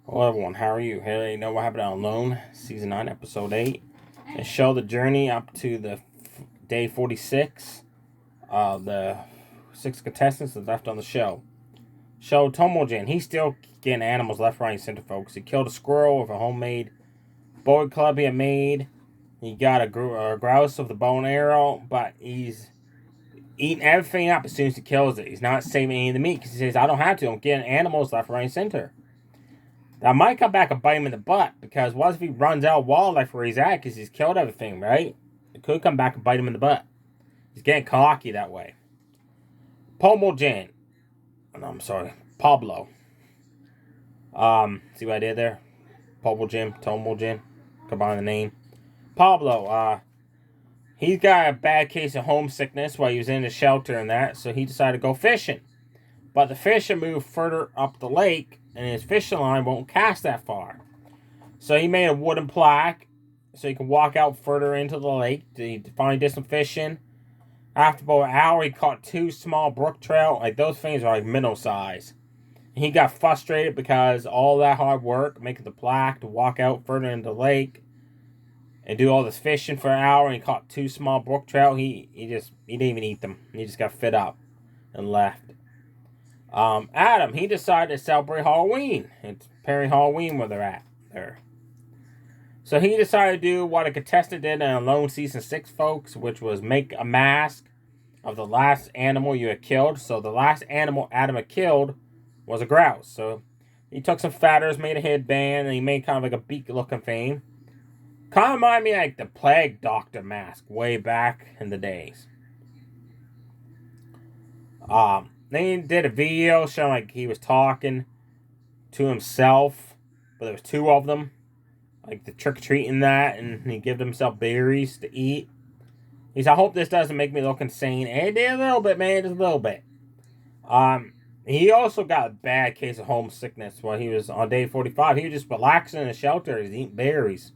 Hello everyone, how are you? Hey, you know what happened on Alone, Season 9, Episode 8. And show the journey up to the day 46 of the 6 contestants that left on the show. Show Tomojin, he's still getting animals left, right, and center, folks. He killed a squirrel with a homemade boy club he had made. He got a grouse with the bow and arrow, but he's eating everything up as soon as he kills it. He's not saving any of the meat because he says, I don't have to. I'm getting animals left, right, and center. That might come back and bite him in the butt, because what if he runs out of wildlife where he's at because he's killed everything, right? It could come back and bite him in the butt. He's getting cocky that way. Pomojin. No, I'm sorry. Pablo. See what I did there? Tomojin. Combine the name. Pablo, he's got a bad case of homesickness while he was in the shelter and that, so he decided to go fishing. But the fish had moved further up the lake, and his fishing line won't cast that far. So he made a wooden plaque so he could walk out further into the lake. He finally did some fishing. After about an hour, he caught 2 small brook trout. Like, those things are like minnow size. And he got frustrated because all that hard work, making the plaque to walk out further into the lake and do all this fishing for an hour, and he caught 2 small brook trout. He didn't even eat them. He just got fed up and left. Adam, he decided to celebrate Halloween. It's Perry Halloween where they're at there. So he decided to do what a contestant did in Alone Season 6, folks, which was make a mask of the last animal you had killed. So the last animal Adam had killed was a grouse. So he took some feathers, made a headband, and he made kind of like a beak-looking thing. Kind of reminded me like the Plague Doctor mask way back in the days. Then he did a video showing like he was talking to himself, but there was 2 of them, like the trick-or-treating that, and he gave himself berries to eat. He said, I hope this doesn't make me look insane. And it did a little bit, man, just a little bit. He also got a bad case of homesickness while he was on day 45. He was just relaxing in the shelter. He's eating berries.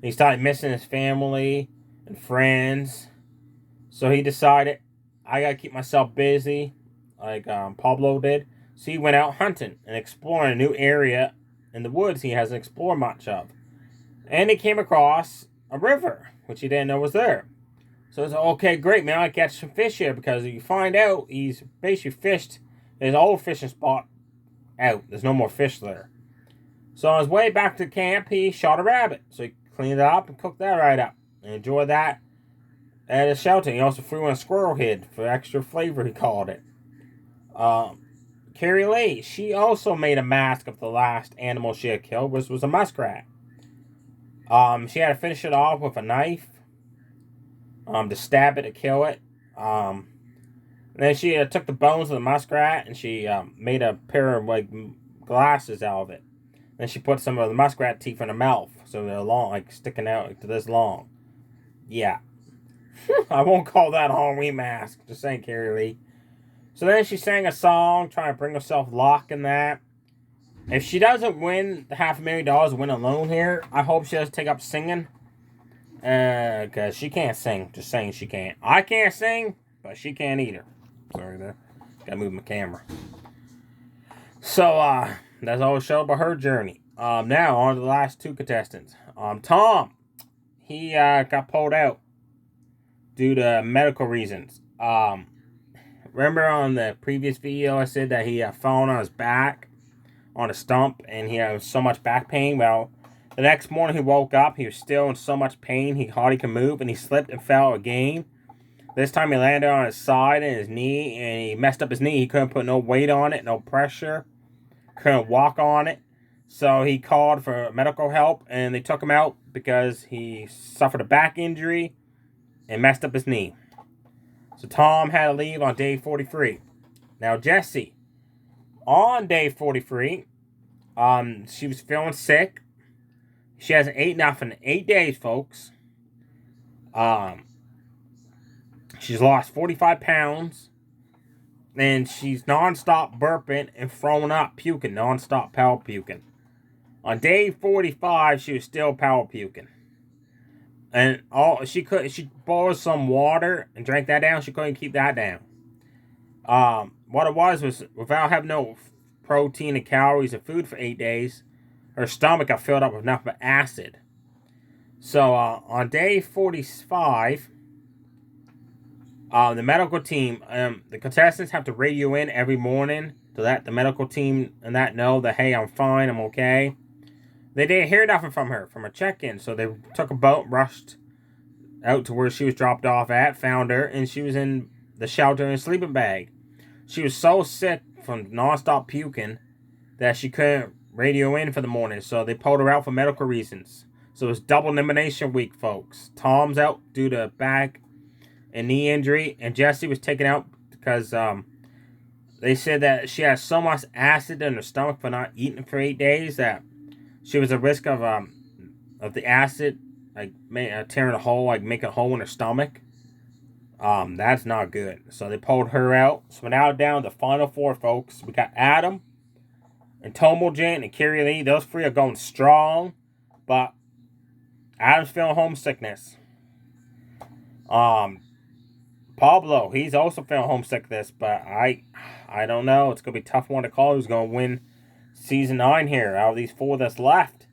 He started missing his family and friends. So he decided, I gotta keep myself busy, like Pablo did. So he went out hunting and exploring a new area in the woods he hasn't explored much of. And he came across a river, which he didn't know was there. So it's okay, great, man, I catch some fish here, because you find out he's basically fished his old fishing spot out. There's no more fish there. So on his way back to camp, he shot a rabbit. So he cleaned it up and cooked that right up and enjoyed that at his shelter. He also threw in a squirrel head for extra flavor, he called it. Carrie Lee, she also made a mask of the last animal she had killed, which was a muskrat. She had to finish it off with a knife to stab it to kill it. Then she took the bones of the muskrat and she made a pair of like glasses out of it. Then she put some of the muskrat teeth in her mouth, so they're long, like sticking out like, to this long. Yeah. I won't call that a Halloween mask. Just saying, Carrie Lee. So then she sang a song, trying to bring herself luck in that. If she doesn't win the $500,000 win alone here, I hope she doesn't take up singing. Because she can't sing. Just saying she can't. I can't sing, but she can't either. Sorry there. Gotta move my camera. So, that's all it showed about her journey. Now, on to the last 2 contestants. Tom, he got pulled out due to medical reasons. Remember on the previous video I said that he fallen on his back on a stump and he had so much back pain? Well, the next morning he woke up, he was still in so much pain he hardly could move, and he slipped and fell again. This time he landed on his side and his knee, and he messed up his knee. He couldn't put no weight on it, no pressure, couldn't walk on it. So he called for medical help, and they took him out because he suffered a back injury and messed up his knee. So Tom had to leave on day 43. Now Jessie, on day 43, she was feeling sick. She hasn't ate nothing in 8 days, folks. She's lost 45 pounds. And she's nonstop burping and throwing up, puking, nonstop power puking. On day 45, she was still power puking. And she boiled some water and drank that down. She couldn't keep that down. What it was without having no protein and calories of food for 8 days, her stomach got filled up with nothing but acid. So on day 45, the medical team, the contestants have to radio in every morning to let the medical team and that know that, hey, I'm fine, I'm okay. They didn't hear nothing from her, from a check-in, so they took a boat, rushed out to where she was dropped off at, found her, and she was in the shelter in a sleeping bag. She was so sick from nonstop puking that she couldn't radio in for the morning, so they pulled her out for medical reasons. So it's double elimination week, folks. Tom's out due to back and knee injury, and Jesse was taken out because they said that she had so much acid in her stomach for not eating for 8 days that she was at risk of the acid like tearing a hole, like making a hole in her stomach. That's not good. So they pulled her out. So we're now down to the final 4, folks. We got Adam and Tomoljan and Carrie Lee. Those 3 are going strong, but Adam's feeling homesickness. Pablo, he's also feeling homesickness, but I don't know. It's gonna be a tough one to call. Who's gonna win season 9 here out of these 4 that's left?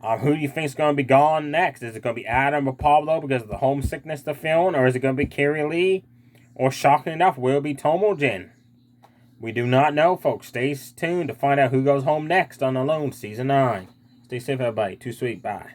Who do you think is gonna be gone next? Is it gonna be Adam or Pablo because of the homesickness they're feeling, or is it gonna be Carrie Lee, or shocking enough, will it be Tomoljan? We do not know, folks. Stay tuned to find out who goes home next on Alone Season 9. Stay safe, everybody. Too sweet. Bye.